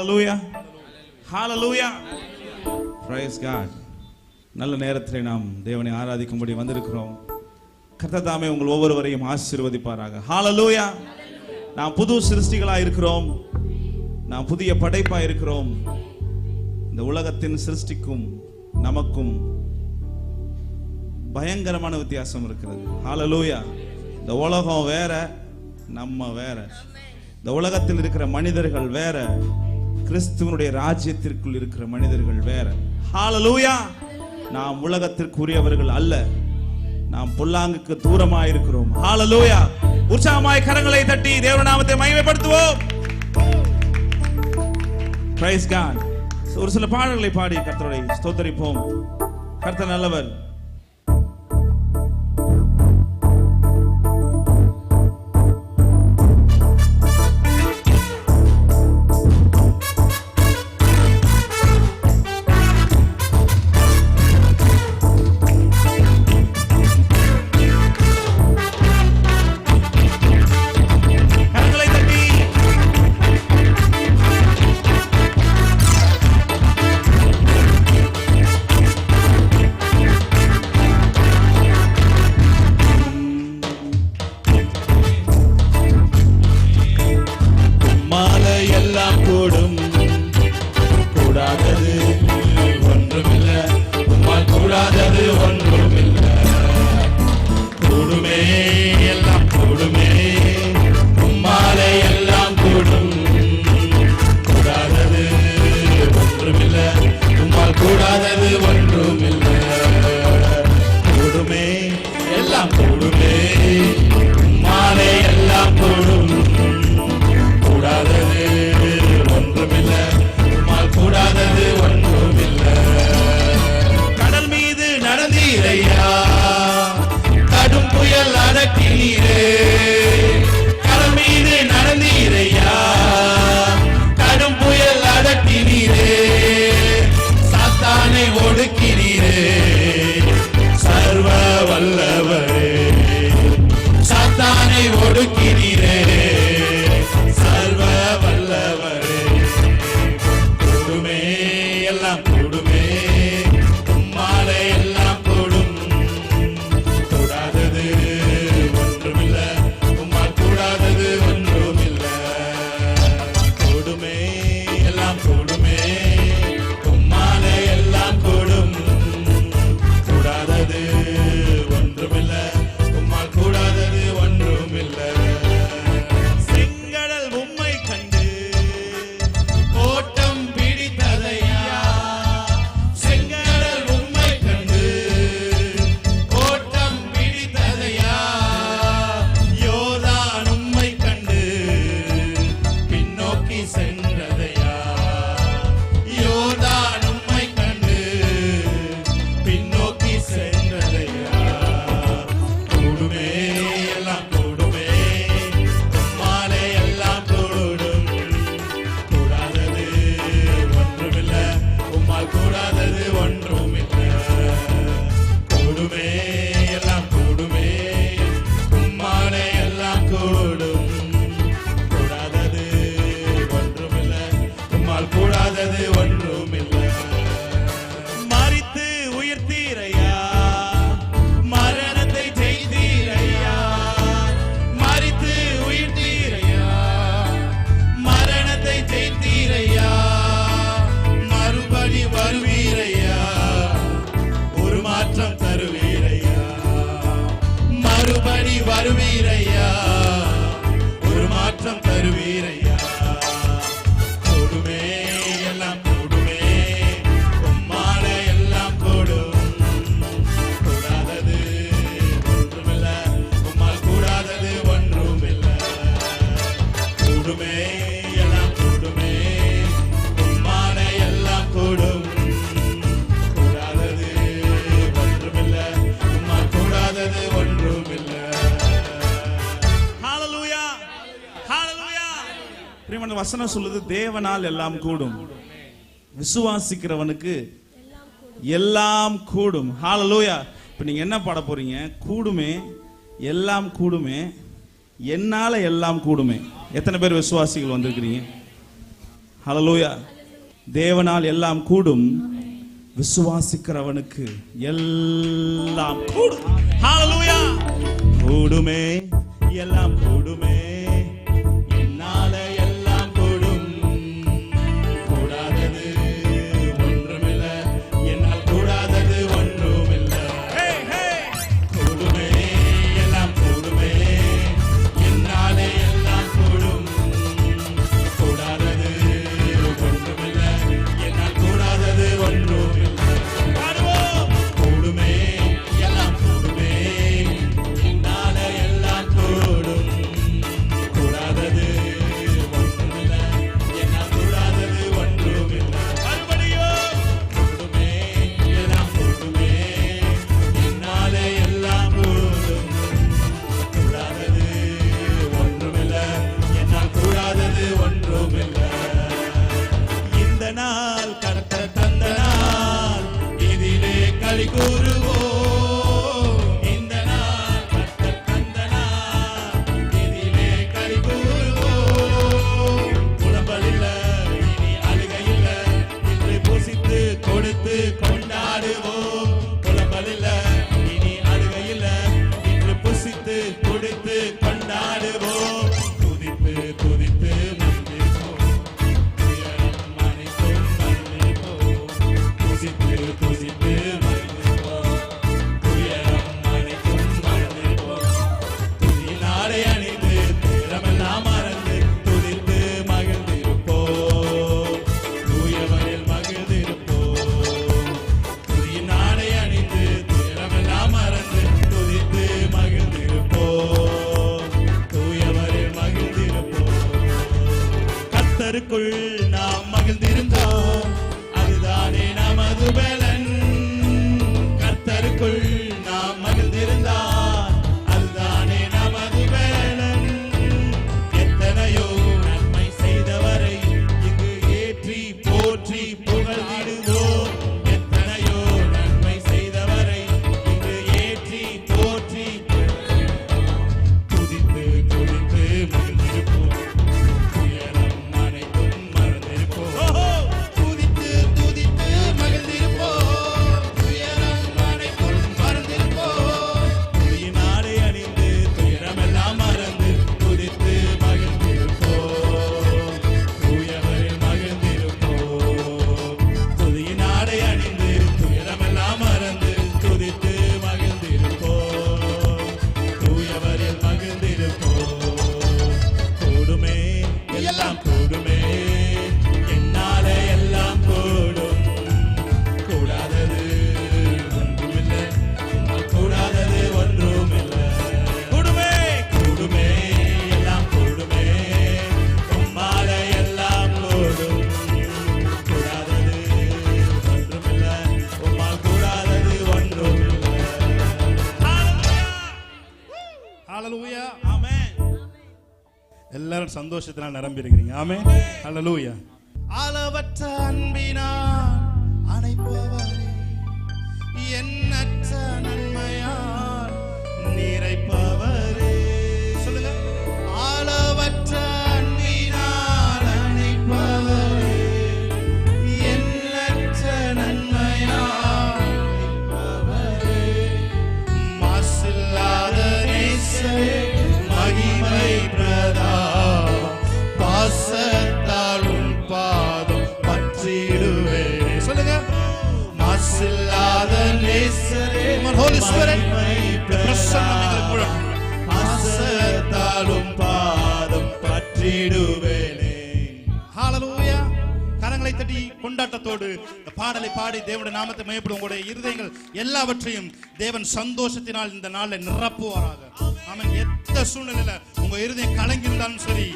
ஹalleluya ஹalleluya praise god. நல்ல நேரத்திலே நாம் தேவனை ஆராதிக்கும்படி வந்திருக்கிறோம். கர்த்தர் தாமே உங்கள் ஒவ்வொருவரையும் ஆசீர்வதிப்பாராக. ஹalleluya. நாம் புது சிருஷ்டிகளாய் இருக்கிறோம். நாம் புதிய படைப்பாய் இருக்கிறோம். இந்த உலகத்தின் சிருஷ்டிக்கும் நமக்கும் பயங்கரமான வித்தியாசம் இருக்கிறது. ஹalleluya. இந்த உலகம் வேற, நம்ம வேற. இந்த உலகத்தில் இருக்கிற மனிதர்கள் வேற, கிறிஸ்துவனுடைய ராஜ்யத்திற்குள் இருக்கிற மனிதர்கள் வேற. ஹalleluya. நாம் உலகத்திற்குரியவர்கள் அல்ல, நாம் பொல்லாங்குக்கு தூரமாய் இருக்கிறோம். ஹalleluya. உற்சாகமாய் கரங்களை தட்டி தேவ நாமத்தை மகிமைப்படுத்துவோம். praise god. ஒரு சில பாடல்களை பாடி கர்த்தரை ஸ்தோத்திரிப்போம். கர்த்தர் நல்லவர். வசனம் சொல்லுது, தேவனால் எல்லாம் கூடும், விசுவாசிக்கிறவனுக்கு எல்லாம் கூடும். ஹalleluya. இப்போ நீங்க என்ன பாட போறீங்க? கூடுமே, எல்லாம் கூடுமே, என்னால எல்லாம் கூடுமே. எத்தனை பேர் விசுவாசிகள் வந்திருக்கிறீங்க? ஹல்லேலூயா. தேவனால் எல்லாம் கூடும், விசுவாசிக்கிறவனுக்கு எல்லாம் கூடும். ஹல்லேலூயா. கூடுமே, எல்லாம் கூடுமே, என்னால எல்லாம் கூடும், கூடாதது ஒன்றுமில்லை, என்னால் கூடாதது ஒன்றுமில்லை. கூடுமே, எல்லாம் கூடுமே, என்னால எல்லாம் கூடும், கூடாதது ஒன்றுமில்லை, என்னால் கூடாதது ஒன்றுமில்லை. கூடுமே, எல்லாம் கூடுமே, என்னால எல்லாம் கூடும், கூடாதது ஒன்றுமில்லை, என்னால் கூடாதது ஒன்றுமில்லை. மறுபடியும் கூடுமே, எல்லாம் கூடுமே, என்னால எல்லாம் கூடும், கூடாதது ஒன்றுமில்லை, என்னால் கூடாதது ஒன்றுமில்லை. இந்த நாள் கர்த்தர் தந்த நாள், இதிலே களி கூறுவோம். இந்த நாள் கர்த்தர் தந்த நாள், இதிலே களி கூறுவோம். புலம்பல் இல்ல, இனி அழுகை இல்ல, இன்று புசித்து கொடுத்து கொண்டாடுவோம். புலம்பல் இல்ல, இனி அழுகை இல்ல, இன்று புசித்து கொடுத்து கொண்டாடுவோம். துதித்து துதித்து மகிழ்ந்திருப்போம், துயரம் அனைத்தும் மறந்திருப்போம். துதித்து துதித்து மகிழ்ந்திருப்போம், துயரம் அனைத்தும் மறந்திருப்போம். துதியினாலே அணிந்து துயரமெல்லாம் மறந்து துதித்து மகிழ்ந்திருப்போம், தூயவரில் மகிழ்ந்திருப்போம். துதியினாலே அணிந்து துயரமெல்லாம் மறந்து துதித்து மகிழ்ந்திருப்போம், தூயவரில் மகிழ்ந்திருப்போம். கர்த்தருக்குள் நாம் மகிழ்ந்திருந்தோம், அதுதானே நமது பலன். கர்த்தருக்குள் நாம் மகிழ்ந்திருந்தால் அதுதானே நமது பலன். எத்தனையோ நன்மை செய்தவரை இங்கு ஏற்றி போற்றி புகழ்ந்திடுவோம். எத்தனையோ நன்மை செய்தவரை இங்கு ஏற்றி போற்றி துதித்து துதித்து மகிழ்ந்திருப்போம், துயரம் அனைத்தும் மறந்திருப்போம். துதித்து துதித்து மகிழ்ந்திருப்போம், துயரம் அனைத்தும் மறந்திருப்போம். துதியினாலே அணிந்து துயரமெல்லாம் மறந்து துதித்து மகிழ்ந்திருப்போம், தூயவரில் மகிழ்ந்திருப்போம். துதியினாலே அணிந்து துயரமெல்லாம் மறந்து துதித்து மகிழ்ந்திருப்போம், தூயவரில் மகிழ்ந்திருப்போம். கூடுமே, எல்லாம் கூடுமே, என்னால எல்லாம் கூடும், கூடாதது ஒன்றுமில்லை, என்னால் கூடாதது ஒன்றுமில்லை. கூடுமே, கூடுமே, எல்லாம் கூடுமே, உம்மால எல்லாம் கூடும், கூடாதது ஒன்றுமில்லை, உம்மால் கூடாதது ஒன்றுமில்லை. ஹல்லேலூயா. ஆமென். எல்லாரும் சந்தோஷத்தினால் நிரம்பி இருக்கிறீங்க. ஆமென். ஹல்லேலூயா. அளவற்ற அன்பினால் அணைப்பவரே, எண்ணற்ற நன்மையால் நிறைப்பவரே. சொல்லுங்க. அளவற்ற அன்பினால் அணைப்பவரே, எண்ணற்ற நன்மையால் நிறைப்பவரே. மாசில்லாத நேசரே, மகிமை பிரதா, பாசத்தால் உன் பாதம் பற்றிடுவேனே. சொல்லுங்க. மாசில்லாத நேசரே, Holy Spirit, பிரசன்னம் எங்களுக்கு முழங்கும். பாசத்தால் உன் பாதம் பற்றிடுவேனே. ஹல்லேலூயா. கரங்களை தட்டி கொண்டாட்டத்தோடு இந்த பாடலை பாடி தேவனுடைய நாமத்தை மகிமைப்படும். உங்களுடைய இருதயங்கள் எல்லாவற்றையும் தேவன் சந்தோஷத்தினால் இந்த நாளில் நிரப்புவாராக. ஆமென். எந்த சூழ்நிலையில உங்க இருதயம் கலங்கி இருந்தாலும் சரி,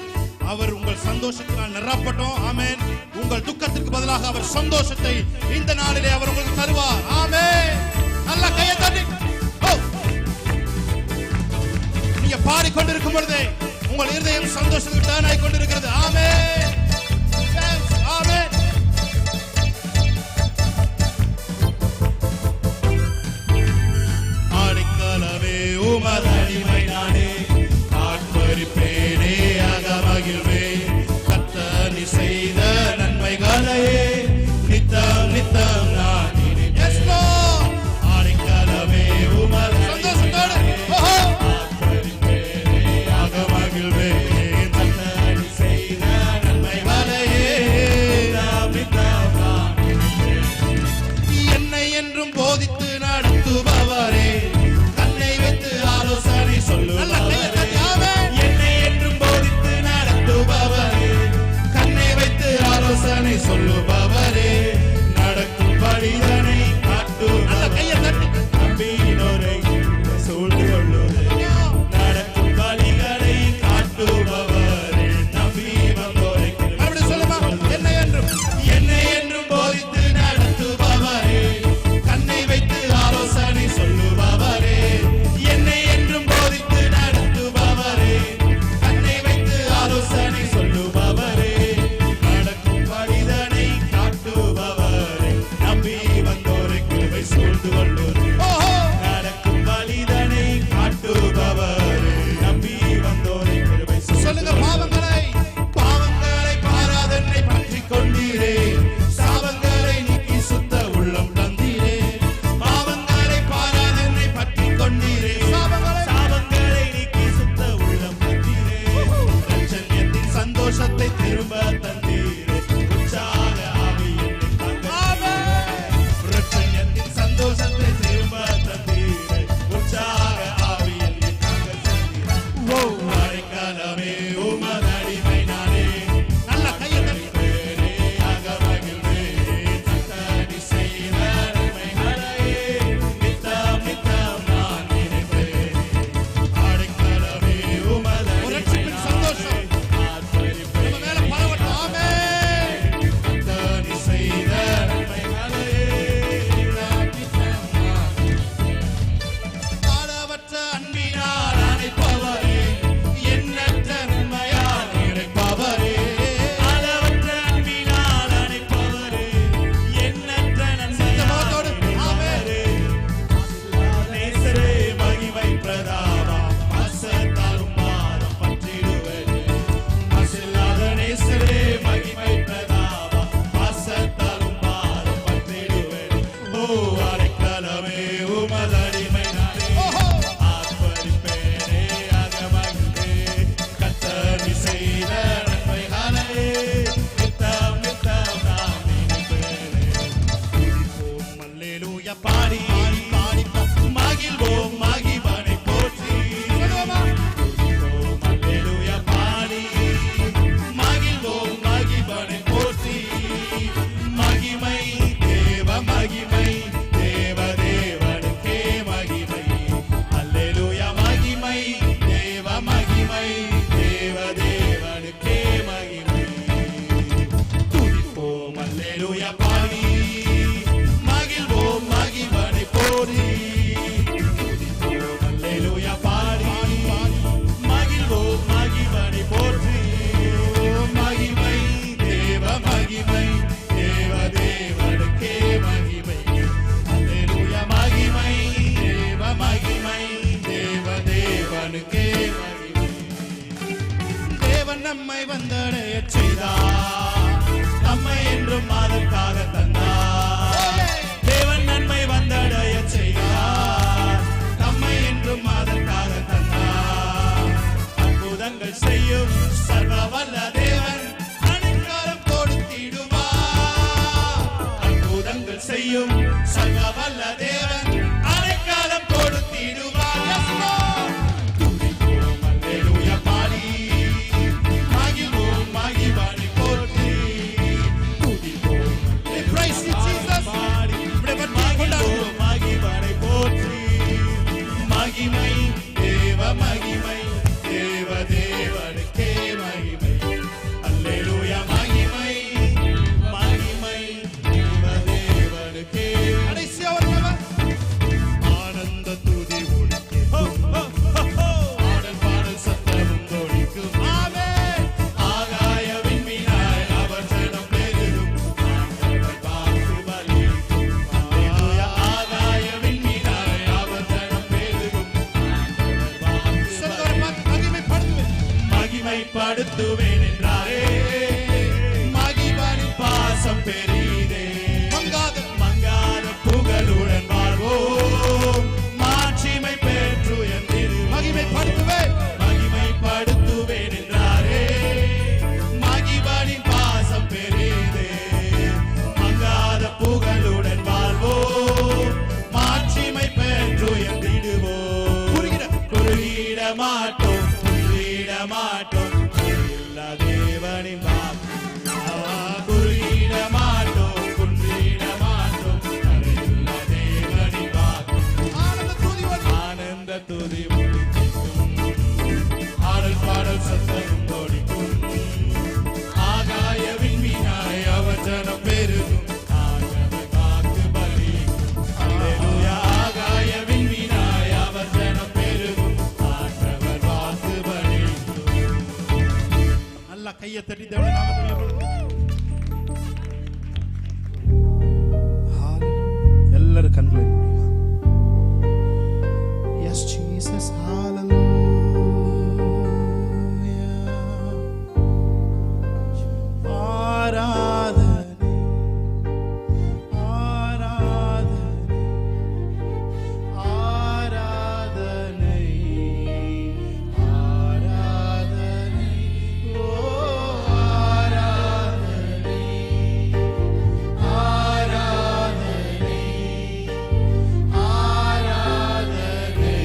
அவர் உங்கள் சந்தோஷத்தினால் நிரப்பட்டும். ஆமென். உங்கள் துக்கத்திற்கு பதிலாக அவர் சந்தோஷத்தை இந்த நாளிலே அவர் உங்களுக்கு தருவார். ஆமென். நல்ல கையை தட்டி நீங்க பாடிக்கொண்டிருக்கும் பொழுதே உங்கள் இருதயம் சந்தோஷத்துக்கு டர்ன் ஆகி கொண்டிருக்கிறது. ஆமென். ஆமென். ஆடிக்காலமே உமதடிமை நானே, ஆட்பரிப்பேனே அகமகிழ்வே. கர்த்தர் நீ செய்த தேவனுக்கே மகிமை. தேவன் நம்மை வந்தடைய செய்தார், நம்மை என்றும் அதற்காக தந்தார். தேவன் நன்மை வந்தடைய செய்தார், நம்மை என்றும் அதற்காக தந்தார். அற்புதங்கள் செய்யும் சர்வ வல்ல தேவன் அனைக்காலம் கொடுத்திடுவார். அற்புதங்கள் செய்யும் சர்வ வல்ல தேவன் அனைக்காலம் கொடுத்திடுவார். துதிப்போம் அல்லேலூயா பாடி, மகிழ்வோம் மகிழ்வானை போற்றி. துதிப்போம் praise Jesus பாடி, மகிழ்வோம் மகிழ்வானை போற்றி. மகிமை தேவ மகிமை, தேவ தேவனுக்கே மகிமை. அல்லேலூயா மகிமை மகிமை தேவ தேவனுக்கே. கடைசியா வருவாங்க. ஆனந்த துதி ஒலிக்கும், ஆடல் பாடல் சத்தமும் ஒலிக்கும். ஆமென். ஆகாய விண்மீனாய் அவர் ஜனம் பெருகும், ஆண்டவர் வாக்கு பலிக்கும். அல்லேலூயா. ஆகாய விண்மீனாய் அவர் ஜனம் பெருகும், ஆண்டவர் வாக்கு பலிக்கும். மகிமைப்படுத்துவேன் என்றாரே, மகிமையின் பாசம் பெரிதே. மங்காத புகழுடன் வாழ்வோம், மாட்சிமை பெற்று என்றிடுவோம். மகிமைப்படுத்துவேன் என்றாரே, மகிமையின் பாசம் பெரிதே. மங்காத புகழுடன் வாழ்வோம், மாட்சிமை பெற்று என்றிடுவோம். குறுகிட மாட்டோம், குறுகிட மாட்டோம், எல்லா தேவனின் வாக்கு. குறுகிட மாட்டோம், குன்றிட மாட்டோம், எல்லா தேவனின் வாக்கு. ஆனந்த துதி ஒலிக்கும், ஆடல் பாடல் சத்தம் ஒலிக்கும். ஆகாய விண்மீனாய் அவர் ஜனம் பெருகும், ஆண்டவர் வாக்கு பலிக்கும். அல்லேலூயா. ஆகாய விண்மீனாய் அவர் ஜனம் பெருகும், ஆண்டவர் வாக்கு பலிக்கும். நல்லா கையை தட்டி தேவனுடைய நாமத்தை மகிமைப்படுத்துங்க. எல்லாரும் கண்களை மூடி. Yes, Jesus, hallelujah. ஆராதனை, ஆராதனை, ஆராதனை, ஆராதனை, ஓ ஆராதனை, ஆராதனை, ஆராதனை,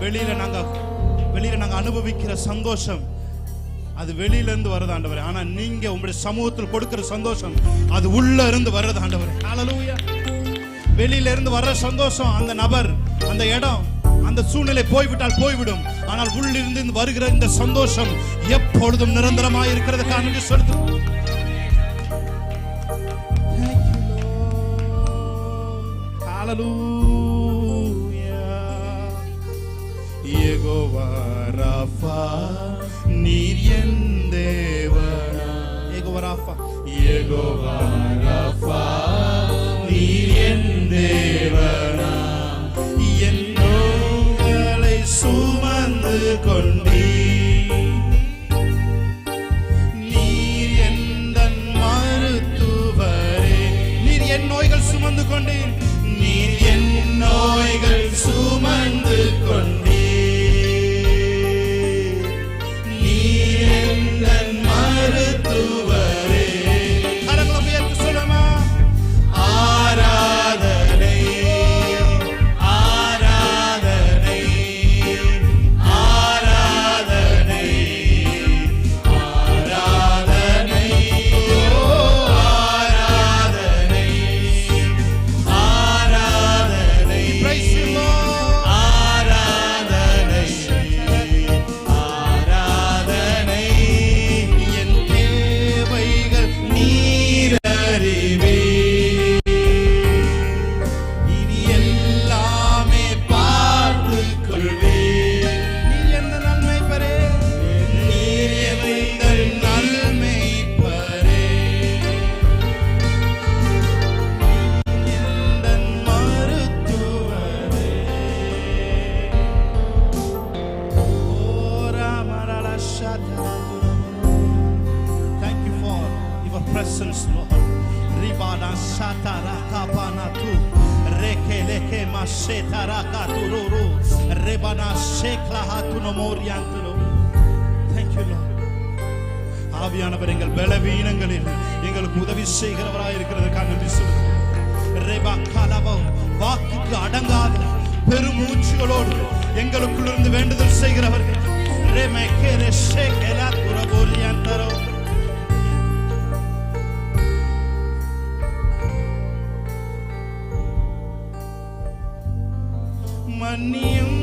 வெளியில நாங்க அனுபவிக்கிற சந்தோஷம் அது வெளியில இருந்து வருது ஆண்டவரே. ஆனா நீங்க உங்களுடைய சமூகத்தில் கொடுக்கிற சந்தோஷம் அது உள்ள இருந்து வருது ஆண்டவரே. ஹல்லேலூயா. வெளியில இருந்து வர்ற சந்தோஷம் அந்த நபர், அந்த இடம், அந்த சூழ்நிலை போய்விட்டால் போய்விடும். ஆனால் உள்ளிருந்து வருகிற இந்த சந்தோஷம் எப்பொழுதும் நிரந்தரமாக இருக்கிறதுக்காக நன்றி செலுத்துகிறோம். ஹல்லேலூயா. யெகோவா ராஃபா நீர் என் தேவனா. யெகோவா ராஃபா, யெகோவா ராஃபா நீர் என் தேவனா. என் நோய்களை சுமந்து கொண்டீர். நீர் எந்தன் மருத்துவரே. நீர் என் நோய்கள் சுமந்து கொண்டீர். நீர் என் நோய்கள் சுமந்து கொண்டீர். ஆவியானவர் எங்கள் பலவீனங்களில் எங்களுக்கு உதவி செய்கிறவராய் இருக்கிறதுக்காக நன்றி சொல்லுகிறோம். வாக்குக்கு அடங்காத பெருமூச்சுகளோடு எங்களுக்குள்ளிருந்து வேண்டுதல் செய்கிறவர்கள் மன்னியும்